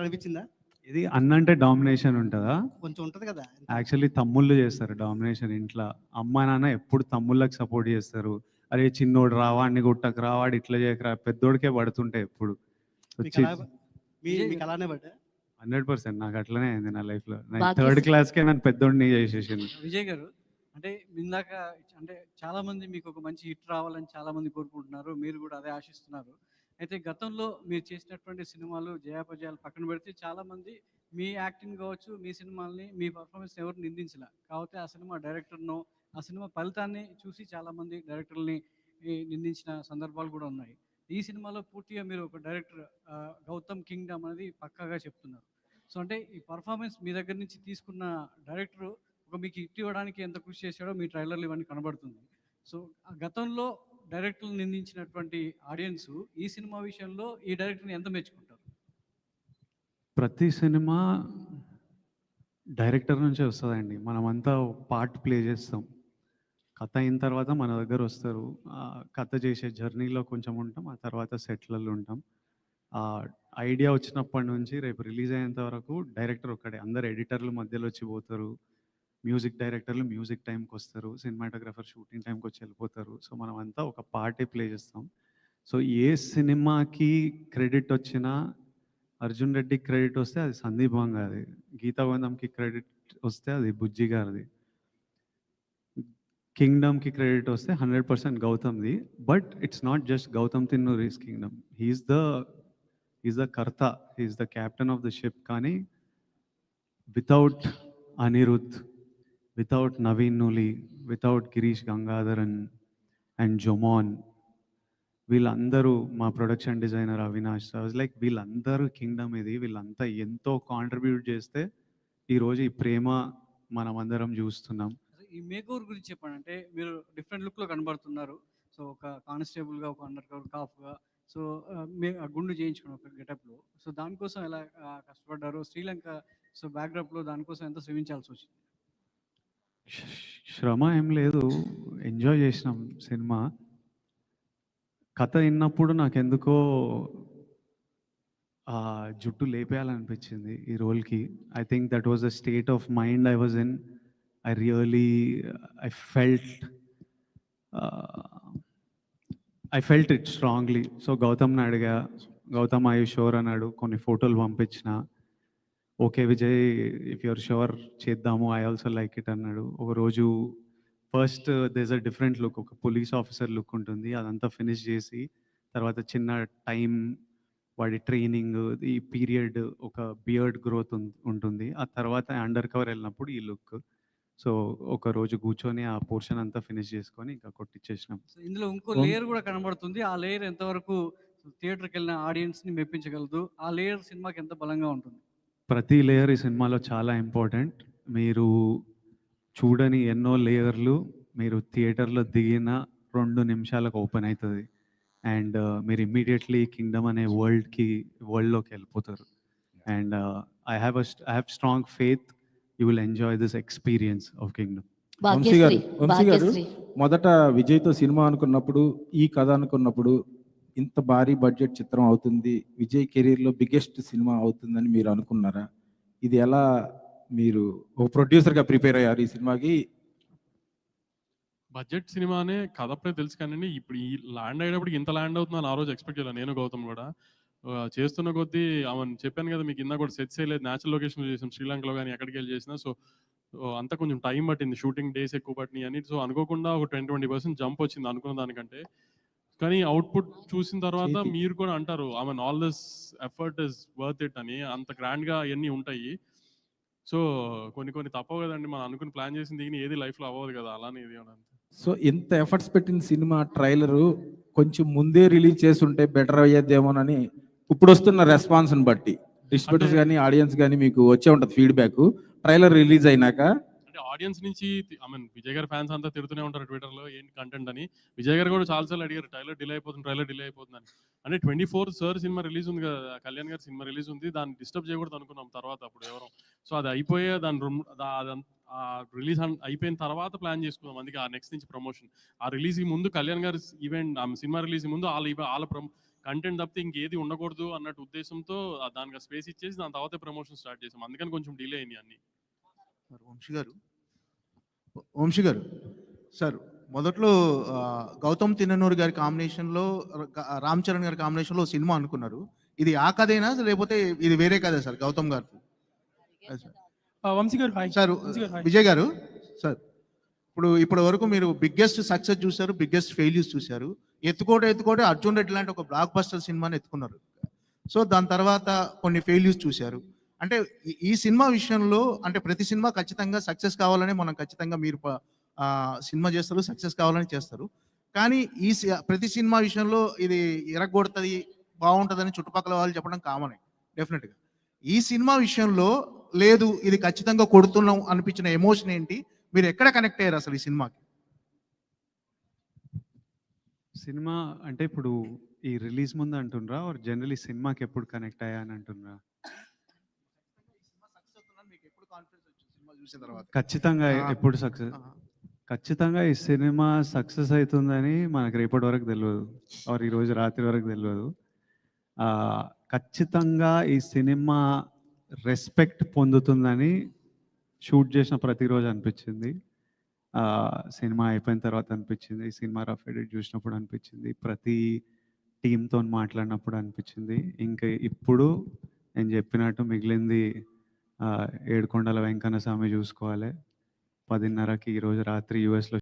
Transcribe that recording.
అనిపించిందా? ఇది అన్న అంటే డామినేషన్ ఉంటుందా? కొంచెం ఉంటది కదా! యాక్చువల్లీ తమ్ముళ్ళు చేస్తారు డామినేషన్ ఇంట్లో. అమ్మ నాన్న ఎప్పుడు తమ్ముళ్ళకి సపోర్ట్ చేస్తారు. అరే చిన్నోడు రా, వాడిని కొట్టకు రా, వాడు ఇట్లా చేయకరా, పెద్దోడికే పడుతుంటాయి ఎప్పుడు. వచ్చి మీకు అలానే పడ్డా? 100% నాకు అట్లనే అయింది నా లైఫ్లో. నేను భాగ్యశ్రీ. థర్డ్ క్లాస్కే నన్ను పెద్దోడిని చేసేసింది. విజయ్ గారు, అంటే ఇందాక అంటే చాలా మంది మీకు ఒక మంచి హిట్ రావాలని చాలా మంది కోరుకుంటున్నారు, మీరు కూడా అదే ఆశిస్తున్నారు. అయితే గతంలో మీరు చేసినటువంటి సినిమాలు జయాపజయాలు పక్కన పెడితే చాలా మంది మీ యాక్టింగ్ కావచ్చు, మీ సినిమాల్ని, మీ పర్ఫార్మెన్స్ ఎవరు నిందించలే. కాకపోతే ఆ సినిమా డైరెక్టర్ను, ఆ సినిమా ఫలితాన్ని చూసి చాలామంది డైరెక్టర్ని నిందించిన సందర్భాలు కూడా ఉన్నాయి. ఈ సినిమాలో పూర్తిగా మీరు ఒక డైరెక్టర్ గౌతమ్ కింగ్డమ్ అనేది పక్కాగా చెప్తున్నారు. సో అంటే ఈ పర్ఫార్మెన్స్ మీ దగ్గర నుంచి తీసుకున్న డైరెక్టర్ ఒక మీకు హిట్ ఇవ్వడానికి ఎంత కృషి చేశాడో మీ ట్రైలర్లు ఇవన్నీ కనబడుతుంది. సో ఆ గతంలో డైరెక్టర్లు నిందించినటువంటి ఆడియన్స్ ఈ సినిమా విషయంలో ఈ డైరెక్టర్ని ఎంత మెచ్చుకుంటారు? ప్రతి సినిమా డైరెక్టర్ నుంచే వస్తుందండి. మనమంతా పార్ట్ ప్లే చేస్తాం. కథ అయిన తర్వాత మన దగ్గర వస్తారు. కథ చేసే జర్నీలో కొంచెం ఉంటాం, ఆ తర్వాత సెట్లలో ఉంటాం. ఐడియా వచ్చినప్పటి నుంచి రేపు రిలీజ్ అయ్యేంత వరకు డైరెక్టర్ ఒక్కడే. అందరు ఎడిటర్లు మధ్యలో వచ్చి పోతారు, మ్యూజిక్ డైరెక్టర్లు మ్యూజిక్ టైంకి వస్తారు, సినిమాటోగ్రఫర్ షూటింగ్ టైంకి వచ్చి వెళ్ళిపోతారు. సో మనం అంతా ఒక పార్టే ప్లే చేస్తాం. సో ఏ సినిమాకి క్రెడిట్ వచ్చినా, అర్జున్ రెడ్డికి క్రెడిట్ వస్తే అది సందీప్ వంగాది, గీతా గోవిందంకి క్రెడిట్ వస్తే అది బుజ్జి గారిది, కింగ్డమ్కి క్రెడిట్ వస్తే 100% గౌతమ్ది. But it's not just Gautam Tinnuri's Kingdom. He is the కర్త, he is the captain of the ship. కానీ without Anirudh, without Naveen Nooli, without Girish Gangadharan and Jomon, వీళ్ళందరూ, మా ప్రొడక్షన్ డిజైనర్ అవినాష్, లైక్ వీళ్ళందరూ కింగ్డమ్ ఇది. వీళ్ళంతా ఎంతో కాంట్రిబ్యూట్ చేస్తే ఈరోజు ఈ ప్రేమ మనమందరం చూస్తున్నాం. ఈ మేకోవర్ గురించి చెప్పండి. అంటే మీరు డిఫరెంట్ లుక్లో కనబడుతున్నారు. సో ఒక కానిస్టేబుల్గా, ఒక అండర్ కవర్ కాఫ్గా, సో గుండు చేయించుకున్న ఒక గెటప్లో. సో దానికోసం ఎలా కష్టపడ్డారు? శ్రీలంక సో బ్యాక్డ్రాప్లో దానికోసం ఎంత శ్రమించాల్సి వచ్చింది? శ్రమ ఏం లేదు, ఎంజాయ్ చేసినాం సినిమా. కథ విన్నప్పుడు నాకెందుకో జుట్టు లేపేయాలనిపించింది ఈ రోల్కి. I think that was the state of mind I was in. I felt it strongly. So గౌతమ్ని అడిగా, గౌతమ్ ఐ షూర్ అన్నాడు. కొన్ని ఫోటోలు పంపించిన, okay Vijay if you're sure చేద్దాము, ఐ ఆల్సో లైక్ ఇట్ అన్నాడు. ఒకరోజు first this a different look, ఒక పోలీస్ ఆఫీసర్ లుక్ ఉంటుంది, అదంతా ఫినిష్ చేసి తర్వాత చిన్న టైం వాడి ట్రైనింగ్, ఈ పీరియడ్, ఒక బియర్డ్ గ్రోత్ ఉంటుంది. ఆ తర్వాత అండర్ కవర్ వెళ్ళినప్పుడు ఈ లుక్. సో ఒక రోజు కూర్చొని ఆ పోర్షన్ అంతా ఫినిష్ చేసుకొని ఇంకా కొట్టించేసినాం. సో ఇందులో ఇంకో లేయర్ కూడా కనబడుతుంది. ఆ లేయర్ ఎంతవరకు థియేటర్కి వెళ్ళిన ఆడియన్స్ని మెప్పించగలదు? ఆ లేయర్ సినిమాకి ఎంత బలంగా ఉంటుంది? ప్రతి లేయర్ ఈ సినిమాలో చాలా ఇంపార్టెంట్. మీరు చూడని ఎన్నో లేయర్లు మీరు థియేటర్లో దిగిన 2 నిమిషాలకు ఓపెన్ అవుతుంది. అండ్ మీరు ఇమ్మీడియట్లీ కింగ్డమ్ అనే వరల్డ్లోకి వెళ్ళిపోతారు. And I have strong faith you will enjoy this experience of kingdom. Vamsi గారు, మొదట విజయ్తో సినిమా అనుకున్నప్పుడు, ఈ కథ అనుకున్నప్పుడు ఇంత భారీ బడ్జెట్ చిత్రం అవుతుంది, విజయ్ కెరీర్లో బిగ్గెస్ట్ సినిమా అవుతుందని మీరు అనుకున్నారా? ఇది ఎలా మీరు ఒక ప్రొడ్యూసర్గా ప్రిపేర్ అయ్యారు ఈ సినిమాకి? బడ్జెట్ సినిమానే కథ అప్పుడే తెలుసు కానీ ఇప్పుడు ఈ ల్యాండ్ అయ్యేటప్పుడు ఇంత ల్యాండ్ అవుతుందని ఆ రోజు ఎక్స్పెక్ట్ చేయాలి నేను, గౌతమ్ కూడా. చేస్తున్న కొద్దీ ఆమెను చెప్పాను కదా మీకు, ఇందా కూడా సెట్స్ వేయలేదు, న్యాచురల్ లొకేషన్లో చేసాం, శ్రీలంకలో కానీ ఎక్కడికి వెళ్ళి చేసినా. సో అంతా కొంచెం టైం పట్టింది, షూటింగ్ డేస్ ఎక్కువ పట్టినాయి అని. సో అనుకోకుండా ఒక 20% జంప్ వచ్చింది అనుకున్న దానికంటే. కానీ అవుట్పుట్ చూసిన తర్వాత మీరు కూడా అంటారు ఆమె all this effort is worth it అని. అంత గ్రాండ్గా అవన్నీ ఉంటాయి. సో కొన్ని తప్పవు కదండి, మనం అనుకుని ప్లాన్ చేసింది దిగిన ఏది లైఫ్లో అవ్వదు కదా, అలానే ఇది అని. సో ఇంత ఎఫర్ట్స్ పెట్టిన సినిమా ట్రైలరు కొంచెం ముందే రిలీజ్ చేసి ఉంటే బెటర్ అయ్యేదేమోనని ఇప్పుడు వస్తున్న రెస్పాన్స్ని బట్టి, డిస్ట్రిబ్యూటర్స్ కానీ ఆడియన్స్ కానీ మీకు వచ్చే ఉంటుంది ఫీడ్బ్యాక్ ట్రైలర్ రిలీజ్ అయినాక. అంటే ఆడియన్స్ నుంచి విజయ్ గారి ఫ్యాన్స్ అంతా తిడుతూనే ఉంటారు ట్విట్టర్లో ఏంటి కంటెంట్ అని. విజయ్ గారు కూడా చాలాసార్లు అడిగారు ట్రైలర్ డిలే అయిపోతుంది అని. అంటే 24 సార్ సినిమా రిలీజ్ ఉంది కదా, కళ్యాణ్ గారి సినిమా రిలీజ్ ఉంది, దాన్ని డిస్టర్బ్ చేయకూడదు అనుకున్నాం తర్వాత అప్పుడు ఎవరో. సో అది అయిపోయే రిలీజ్ అయిపోయిన తర్వాత ప్లాన్ చేసుకున్నాం. అందుకే ఆ నెక్స్ట్ నుంచి ప్రమోషన్, ఆ రిలీజ్ ముందు కళ్యాణ్ గారి ఈవెంట్, సినిమా రిలీజ్ ముందు వాళ్ళ కంటెంట్ తప్పితే ఇంకేది ఉండకూడదు అన్నట్టు ఉద్దేశంతో దానికి స్పేస్ ఇచ్చేసి దాని తర్వాత ప్రమోషన్ స్టార్ట్ చేసాం. అందుకని కొంచెం డిలే అయింది అన్ని. వంశీ గారు సార్, మొదట్లో గౌతమ్ తిన్ననూరు గారి కాంబినేషన్లో రామ్ చరణ్ గారి కాంబినేషన్లో సినిమా అనుకున్నారు. ఇది ఆ కథేనా లేకపోతే ఇది వేరే కథే సార్ గౌతమ్ గారు? వంశీ గారు హాయ్. సార్ వంశీ గారు హాయ్. విజయ్ గారు సార్, ఇప్పటి వరకు మీరు బిగ్గెస్ట్ సక్సెస్ చూశారు, బిగ్గెస్ట్ ఫెయిల్యూస్ చూశారు. ఎత్తుకోట అర్జున్ రెడ్డి లాంటి ఒక బ్లాక్ బస్టర్ సినిమాని ఎత్తుకున్నారు. సో దాని తర్వాత కొన్ని ఫెయిల్యూస్ చూశారు. అంటే ఈ సినిమా విషయంలో అంటే ప్రతి సినిమా ఖచ్చితంగా సక్సెస్ కావాలని మనం ఖచ్చితంగా మీరు సినిమా చేస్తారు, సక్సెస్ కావాలని చేస్తారు. కానీ ప్రతి సినిమా విషయంలో ఇది ఎరగొడుతుంది, బాగుంటుందని చుట్టుపక్కల వాళ్ళు చెప్పడం కామనే డెఫినెట్గా. ఈ సినిమా విషయంలో లేదు, ఇది ఖచ్చితంగా కొడుతున్నాం అనిపించిన ఎమోషన్ ఏంటి? మీరు ఎక్కడ కనెక్ట్ అయ్యారు అసలు ఈ సినిమాకి? సినిమా అంటే ఇప్పుడు ఈ రిలీజ్ ముందు అంటుండ్రా ఆర్ జనరలీ సినిమాకి ఎప్పుడు కనెక్ట్ అయ్యా అని అంటుండ్రా? ఖచ్చితంగా ఎప్పుడు సక్సెస్, ఖచ్చితంగా ఈ సినిమా సక్సెస్ అవుతుందని మనకు రేపటి వరకు తెలియదు, ఆర్ ఈరోజు రాత్రి వరకు తెలియదు. ఖచ్చితంగా ఈ సినిమా రెస్పెక్ట్ పొందుతుందని షూట్ చేసిన ప్రతిరోజు అనిపించింది. సినిమా అయిపోయిన తర్వాత అనిపించింది, ఈ సినిమా రఫ్ ఎడిట్ చూసినప్పుడు అనిపించింది, ప్రతి టీంతో మాట్లాడినప్పుడు అనిపించింది. ఇంకా ఇప్పుడు నేను చెప్పినట్టు మిగిలింది ఏడుకొండల వెంకన్న స్వామి చూసుకోవాలి. 10:30కి ఈరోజు రాత్రి యూఎస్లో